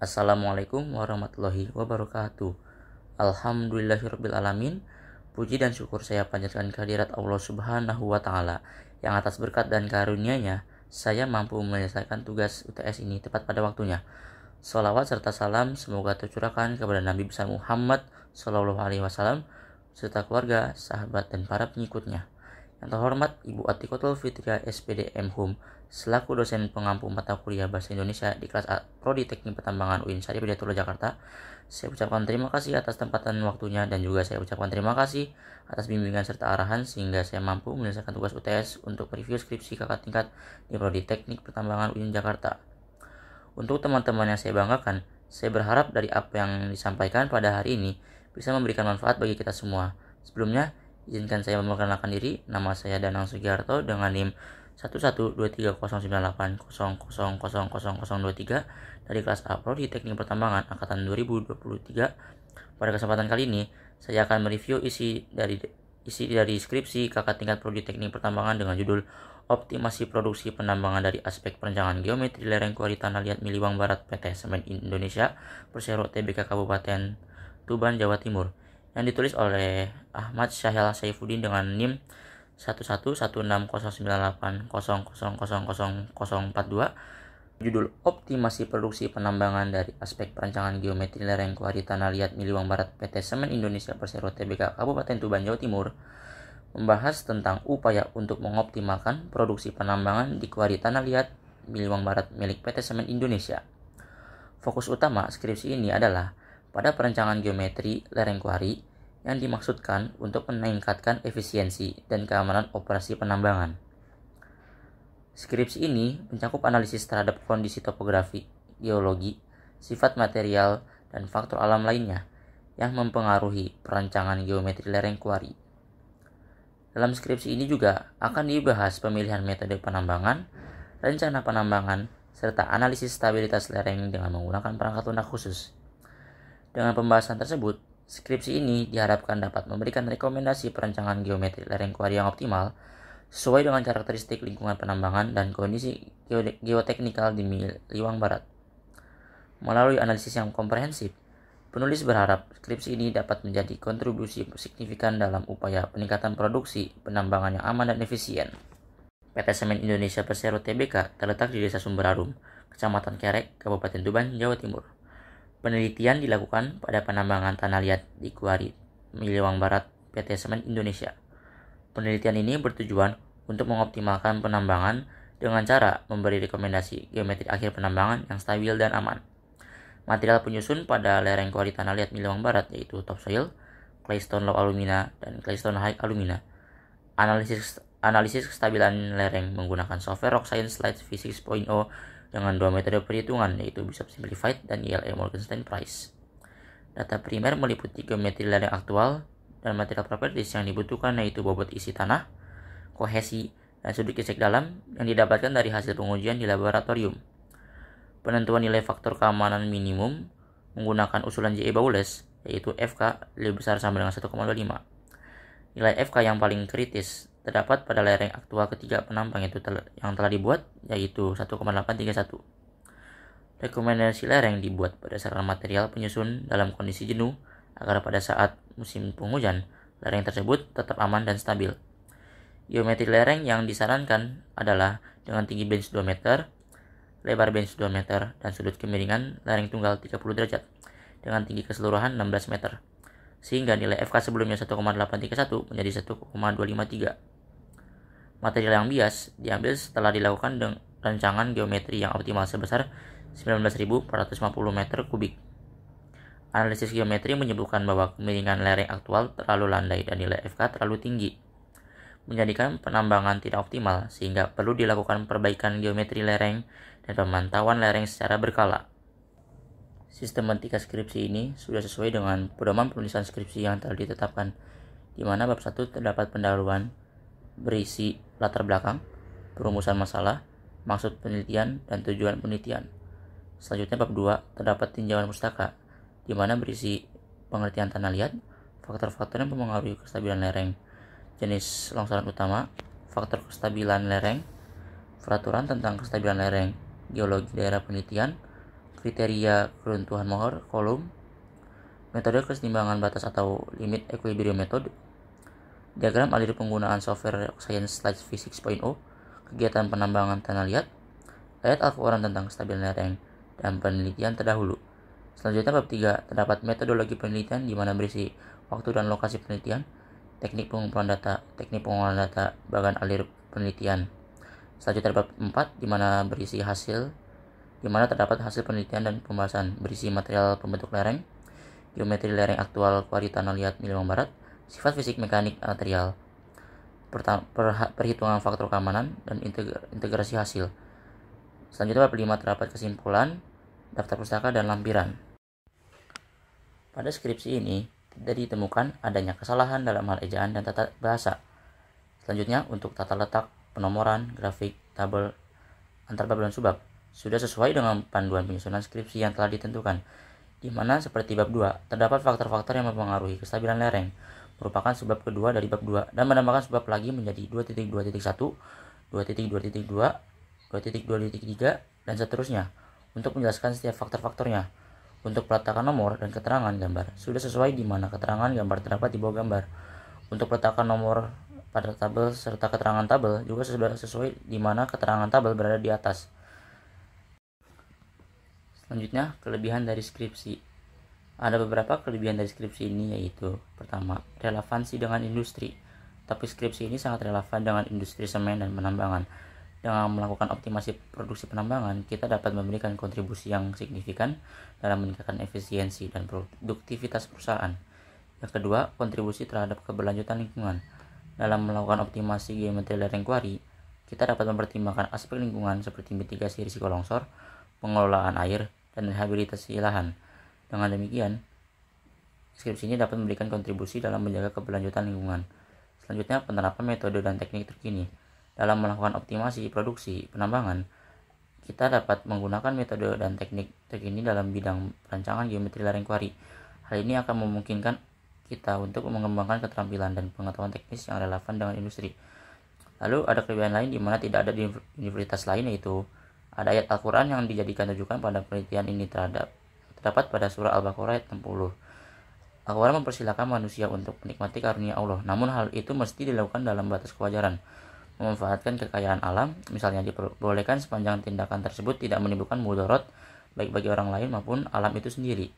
Assalamualaikum warahmatullahi wabarakatuh. Alhamdulillahirrabbilalamin. Puji dan syukur saya panjatkan kehadirat Allah Subhanahu wa Ta'ala, yang atas berkat dan karunia-Nya saya mampu menyelesaikan tugas UTS ini tepat pada waktunya. Salawat serta salam semoga tercurahkan kepada Nabi besar Muhammad SAW serta keluarga, sahabat, dan para pengikutnya. Yang terhormat Ibu Atikotul Fitria SPD M.Hum selaku dosen pengampu mata kuliah Bahasa Indonesia di kelas A Prodi Teknik Pertambangan UIN Syarif Hidayatullah Jakarta. Saya ucapkan terima kasih atas tempatan waktunya, dan juga saya ucapkan terima kasih atas bimbingan serta arahan sehingga saya mampu menyelesaikan tugas UTS untuk review skripsi kakak tingkat di Prodi Teknik Pertambangan UIN Jakarta. Untuk teman-teman yang saya banggakan, saya berharap dari apa yang disampaikan pada hari ini bisa memberikan manfaat bagi kita semua. Sebelumnya, izinkan saya memperkenalkan diri. Nama saya Danang Sugiharto dengan NIM 112309800000023 dari kelas A Prodi Teknik Pertambangan angkatan 2023. Pada kesempatan kali ini, saya akan mereview isi dari skripsi kakak tingkat Prodi Teknik Pertambangan dengan judul Optimasi Produksi Penambangan dari Aspek Perencanaan Geometri Lereng Kuari Tanah Liat Miliwang Barat PT Semen Indonesia Persero Tbk Kabupaten Tuban, Jawa Timur, yang ditulis oleh Ahmad Syahel Saifuddin dengan NIM 1116098000042. Judul Optimasi Produksi Penambangan dari Aspek Perencanaan Geometri Lereng Kuari Tanah Liat Miliwang Barat PT Semen Indonesia Persero Tbk Kabupaten Tuban, Jawa Timur, membahas tentang upaya untuk mengoptimalkan produksi penambangan di kuari tanah liat Miliwang Barat milik PT Semen Indonesia. Fokus utama skripsi ini adalah pada perencanaan geometri lereng kuari yang dimaksudkan untuk meningkatkan efisiensi dan keamanan operasi penambangan. Skripsi ini mencakup analisis terhadap kondisi topografi, geologi, sifat material, dan faktor alam lainnya yang mempengaruhi perancangan geometri lereng kuari. Dalam skripsi ini juga akan dibahas pemilihan metode penambangan, rencana penambangan, serta analisis stabilitas lereng dengan menggunakan perangkat lunak khusus. Dengan pembahasan tersebut, skripsi ini diharapkan dapat memberikan rekomendasi perencanaan geometri lereng kuari yang optimal sesuai dengan karakteristik lingkungan penambangan dan kondisi geoteknikal di Miliwang Barat. Melalui analisis yang komprehensif, penulis berharap skripsi ini dapat menjadi kontribusi signifikan dalam upaya peningkatan produksi penambangan yang aman dan efisien. PT Semen Indonesia Persero Tbk terletak di Desa Sumberarum, Kecamatan Kerek, Kabupaten Tuban, Jawa Timur. Penelitian dilakukan pada penambangan tanah liat di kuari Miliwang Barat PT Semen Indonesia. Penelitian ini bertujuan untuk mengoptimalkan penambangan dengan cara memberi rekomendasi geometri akhir penambangan yang stabil dan aman. Material penyusun pada lereng kuari tanah liat Miliwang Barat yaitu topsoil, claystone low alumina, dan claystone high alumina. Analisis kestabilan lereng menggunakan software Rock Science Slide V6.0 dengan dua metode perhitungan yaitu Bishop Simplified dan ILE Morgenstern Price. Data primer meliputi geometri lereng aktual dan material properties yang dibutuhkan yaitu bobot isi tanah, kohesi, dan sudut gesek dalam yang didapatkan dari hasil pengujian di laboratorium. Penentuan nilai faktor keamanan minimum menggunakan usulan J.E. Bowles yaitu FK lebih besar sama dengan 1,25. Nilai FK yang paling kritis terdapat pada lereng aktual ketiga penambang yang telah dibuat yaitu 1,831. Rekomendasi lereng dibuat berdasarkan material penyusun dalam kondisi jenuh agar pada saat musim penghujan lereng tersebut tetap aman dan stabil. Geometri lereng yang disarankan adalah dengan tinggi bench 2 meter, lebar bench 2 meter, dan sudut kemiringan lereng tunggal 30 derajat dengan tinggi keseluruhan 16 meter, sehingga nilai FK sebelumnya 1,831 menjadi 1,253. Material yang bias diambil setelah dilakukan rancangan geometri yang optimal sebesar 19.450 meter kubik. Analisis geometri menyebutkan bahwa kemiringan lereng aktual terlalu landai dan nilai FK terlalu tinggi, menjadikan penambangan tidak optimal sehingga perlu dilakukan perbaikan geometri lereng dan pemantauan lereng secara berkala. Sistematika skripsi ini sudah sesuai dengan pedoman penulisan skripsi yang telah ditetapkan, di mana bab 1 terdapat pendahuluan berisi latar belakang, perumusan masalah, maksud penelitian, dan tujuan penelitian. Selanjutnya bab 2 terdapat tinjauan pustaka, di mana berisi pengertian tanah liat, faktor-faktor yang mempengaruhi kestabilan lereng, jenis longsoran utama, faktor kestabilan lereng, peraturan tentang kestabilan lereng, geologi daerah penelitian, kriteria keruntuhan Mohr, Coulomb, metode keseimbangan batas atau limit equilibrium method, diagram alir penggunaan software Science Slide Physics 6.0, kegiatan penambangan tanah liat, ayat Al-Quran tentang kestabilan lereng, dan penelitian terdahulu. Selanjutnya bab 3, terdapat metodologi penelitian di mana berisi waktu dan lokasi penelitian, teknik pengumpulan data, teknik pengolahan data, bagan alir penelitian. Selanjutnya bab 4 di mana berisi hasil, di mana terdapat hasil penelitian dan pembahasan, berisi material pembentuk lereng, geometri lereng aktual kuari tanah liat Miliwang Barat, sifat fisik mekanik material, perhitungan faktor keamanan, dan integrasi hasil. Selanjutnya bab 5 terdapat kesimpulan, daftar pustaka, dan lampiran. Pada skripsi ini tidak ditemukan adanya kesalahan dalam hal ejaan dan tata bahasa. Selanjutnya untuk tata letak, penomoran, grafik, tabel, antar bab dan subbab sudah sesuai dengan panduan penyusunan skripsi yang telah ditentukan, di mana seperti bab 2 terdapat faktor-faktor yang mempengaruhi kestabilan lereng, merupakan subbab kedua dari bab 2 dan menambahkan subbab lagi menjadi 2.2.1, 2.2.2, 2.2.3 dan seterusnya untuk menjelaskan setiap faktor-faktornya. Untuk peletakan nomor dan keterangan gambar sudah sesuai di mana keterangan gambar terdapat di bawah gambar. Untuk peletakan nomor pada tabel serta keterangan tabel juga sudah sesuai di mana keterangan tabel berada di atas. Selanjutnya, kelebihan dari skripsi. Ada beberapa kelebihan dari skripsi ini, yaitu pertama, relevansi dengan industri. Tapi skripsi ini sangat relevan dengan industri semen dan penambangan. Dengan melakukan optimasi produksi penambangan, kita dapat memberikan kontribusi yang signifikan dalam meningkatkan efisiensi dan produktivitas perusahaan. Yang kedua, kontribusi terhadap keberlanjutan lingkungan. Dalam melakukan optimasi geometri lereng kuari, kita dapat mempertimbangkan aspek lingkungan seperti mitigasi risiko longsor, pengelolaan air, dan rehabilitasi lahan. Dengan demikian, skripsi ini dapat memberikan kontribusi dalam menjaga keberlanjutan lingkungan. Selanjutnya, penerapan metode dan teknik terkini. Dalam melakukan optimasi produksi penambangan, kita dapat menggunakan metode dan teknik terkini dalam bidang perancangan geometri lereng kuari. Hal ini akan memungkinkan kita untuk mengembangkan keterampilan dan pengetahuan teknis yang relevan dengan industri. Lalu ada kelebihan lain di mana tidak ada di universitas lain, yaitu ada ayat Al-Quran yang dijadikan rujukan pada penelitian ini terdapat pada surah Al-Baqarah ayat 60. Al-Quran mempersilahkan manusia untuk menikmati karunia Allah, namun hal itu mesti dilakukan dalam batas kewajaran. Memanfaatkan kekayaan alam, misalnya diperbolehkan sepanjang tindakan tersebut tidak menimbulkan mudarat baik bagi orang lain maupun alam itu sendiri.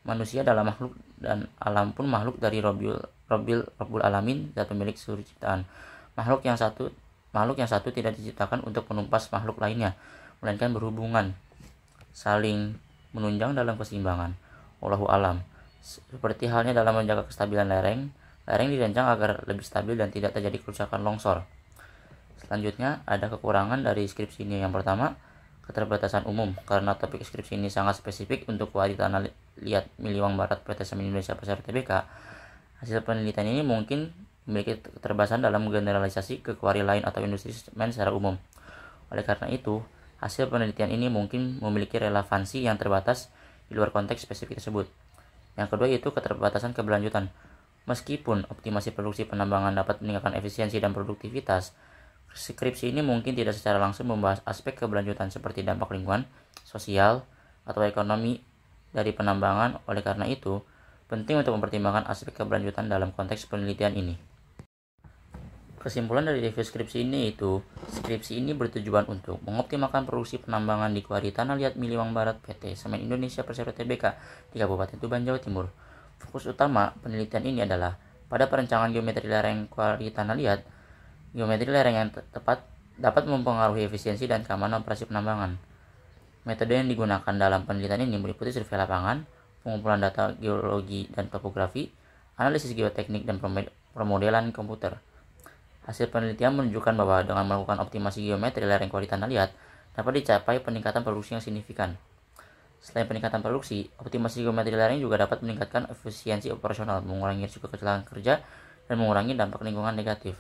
Manusia adalah makhluk dan alam pun makhluk dari Rabbul Alamin, zat pemilik seluruh ciptaan. Makhluk yang satu tidak diciptakan untuk menumpas makhluk lainnya, melainkan berhubungan, saling menunjang dalam keseimbangan. Wallahu alam. Seperti halnya dalam menjaga kestabilan lereng dirancang agar lebih stabil dan tidak terjadi kerusakan longsor. Selanjutnya, ada kekurangan dari skripsi ini. Yang pertama, keterbatasan umum. Karena topik skripsi ini sangat spesifik untuk kuari tanah liat Miliwang Barat PT Semen Indonesia Persero Tbk, hasil penelitian ini mungkin memiliki keterbatasan dalam generalisasi ke kuari lain atau industri semen secara umum. Oleh karena itu, hasil penelitian ini mungkin memiliki relevansi yang terbatas di luar konteks spesifik tersebut. Yang kedua yaitu keterbatasan keberlanjutan. Meskipun optimasi produksi penambangan dapat meningkatkan efisiensi dan produktivitas, skripsi ini mungkin tidak secara langsung membahas aspek keberlanjutan seperti dampak lingkungan, sosial, atau ekonomi dari penambangan. Oleh karena itu, penting untuk mempertimbangkan aspek keberlanjutan dalam konteks penelitian ini. Kesimpulan dari review skripsi ini yaitu, skripsi ini bertujuan untuk mengoptimalkan produksi penambangan di kuari tanah liat Miliwang Barat PT Semen Indonesia Persero Tbk di Kabupaten Tuban, Jawa Timur. Fokus utama penelitian ini adalah pada perencanaan geometri lereng kuari tanah liat. Geometri lereng yang tepat dapat mempengaruhi efisiensi dan keamanan operasi penambangan. Metode yang digunakan dalam penelitian ini meliputi survei lapangan, pengumpulan data geologi dan topografi, analisis geoteknik, dan pemodelan komputer. Hasil penelitian menunjukkan bahwa dengan melakukan optimasi geometri lereng kuari tanah liat dapat dicapai peningkatan produksi yang signifikan. Selain peningkatan produksi, optimasi geometri lereng juga dapat meningkatkan efisiensi operasional, mengurangi risiko kecelakaan kerja, dan mengurangi dampak lingkungan negatif.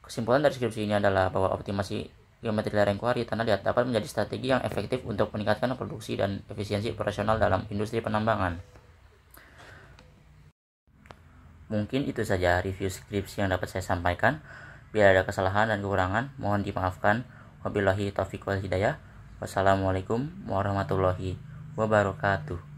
Kesimpulan dari skripsi ini adalah bahwa optimasi geometri lereng kuari tanah liat dapat menjadi strategi yang efektif untuk meningkatkan produksi dan efisiensi operasional dalam industri penambangan. Mungkin itu saja review skripsi yang dapat saya sampaikan. Bila ada kesalahan dan kekurangan, mohon dimaafkan. Wabillahi taufiq wal hidayah. Wassalamualaikum warahmatullahi wabarakatuh.